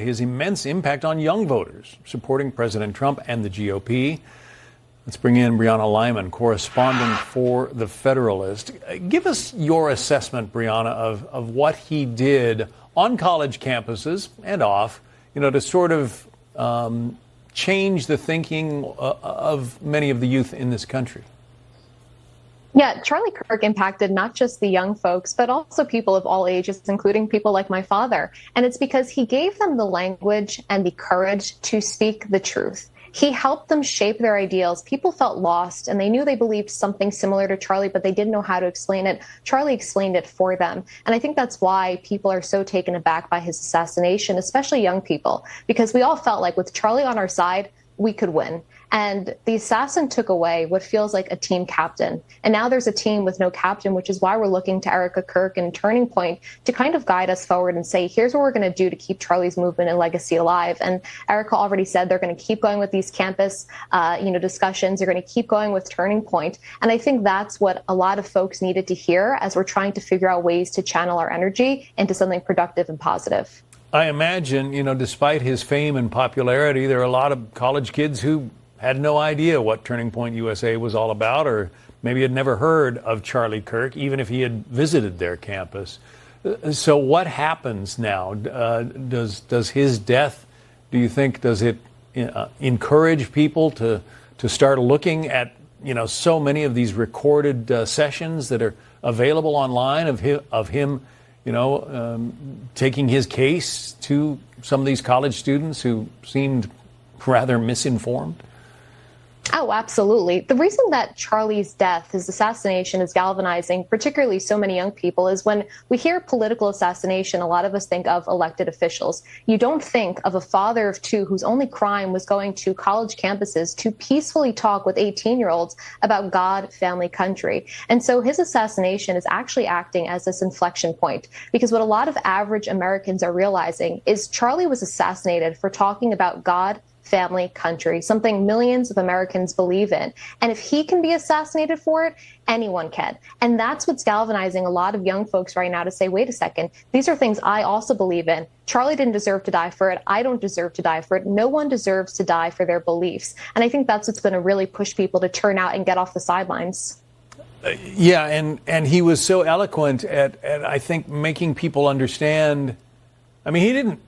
his immense impact on young voters supporting President Trump and the GOP. Let's bring in Brianna Lyman, correspondent for The Federalist. Give us your assessment, Brianna, of what he did on college campuses and off, to sort of change the thinking of many of the youth in this country. Yeah, Charlie Kirk impacted not just the young folks, but also people of all ages, including people like my father. And it's because he gave them the language and the courage to speak the truth. He helped them shape their ideals. People felt lost and they knew they believed something similar to Charlie, but they didn't know how to explain it. Charlie explained it for them. And I think that's why people are so taken aback by his assassination, especially young people, because we all felt like with Charlie on our side, we could win. And the assassin took away what feels like a team captain. And now there's a team with no captain, which is why we're looking to Erica Kirk and Turning Point to kind of guide us forward and say, here's what we're going to do to keep Charlie's movement and legacy alive. And Erica already said they're going to keep going with these campus, discussions. They're going to keep going with Turning Point. And I think that's what a lot of folks needed to hear as we're trying to figure out ways to channel our energy into something productive and positive. I imagine, despite his fame and popularity, there are a lot of college kids who had no idea what Turning Point USA was all about, or maybe had never heard of Charlie Kirk, even if he had visited their campus. So what happens now? Does his death, do you think, does it encourage people to start looking at, so many of these recorded sessions that are available online of him, taking his case to some of these college students who seemed rather misinformed? Oh, absolutely. The reason that Charlie's death, his assassination, is galvanizing, particularly so many young people, is when we hear political assassination, a lot of us think of elected officials. You don't think of a father of two whose only crime was going to college campuses to peacefully talk with 18-year-olds about God, family, country. And so his assassination is actually acting as this inflection point, because what a lot of average Americans are realizing is Charlie was assassinated for talking about God, family, country, something millions of Americans believe in. And if he can be assassinated for it, anyone can. And that's what's galvanizing a lot of young folks right now to say, wait a second, these are things I also believe in. Charlie didn't deserve to die for it. I don't deserve to die for it. No one deserves to die for their beliefs. And I think that's what's going to really push people to turn out and get off the sidelines. Yeah, and he was so eloquent at I think, making people understand. I mean, he didn't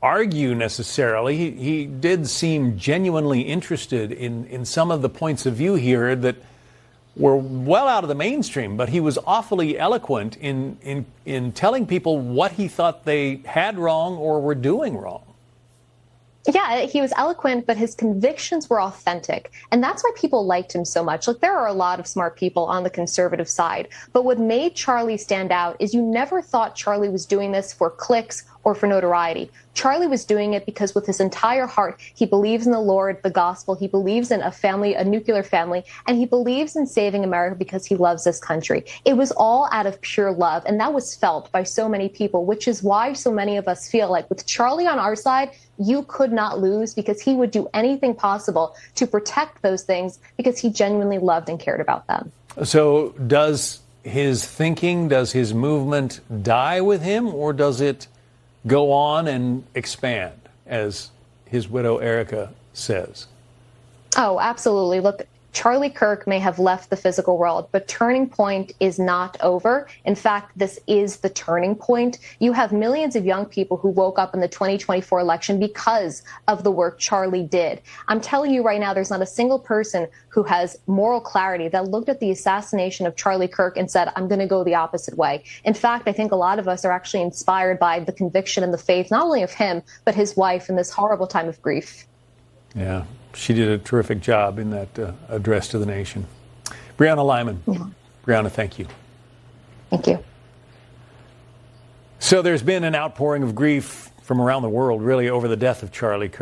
argue necessarily. He did seem genuinely interested in some of the points of view here that were well out of the mainstream, but he was awfully eloquent in telling people what he thought they had wrong or were doing wrong. Yeah, he was eloquent, but his convictions were authentic. And that's why people liked him so much. Look, there are a lot of smart people on the conservative side. But what made Charlie stand out is you never thought Charlie was doing this for clicks or for notoriety. Charlie was doing it because with his entire heart, he believes in the Lord, the gospel. He believes in a family, a nuclear family, and he believes in saving America because he loves this country. It was all out of pure love. And that was felt by so many people, which is why so many of us feel like with Charlie on our side, you could not lose, because he would do anything possible to protect those things because he genuinely loved and cared about them. So does his thinking, does his movement die with him, or does it go on and expand, as his widow Erica says? Oh, absolutely. Look, Charlie Kirk may have left the physical world, but Turning Point is not over. In fact, this is the turning point. You have millions of young people who woke up in the 2024 election because of the work Charlie did. I'm telling you right now, there's not a single person who has moral clarity that looked at the assassination of Charlie Kirk and said, I'm going to go the opposite way. In fact, I think a lot of us are actually inspired by the conviction and the faith, not only of him, but his wife in this horrible time of grief. Yeah. She did a terrific job in that address to the nation. Brianna Lyman. Yeah. Brianna, thank you. Thank you. So there's been an outpouring of grief from around the world, really, over the death of Charlie Kirk.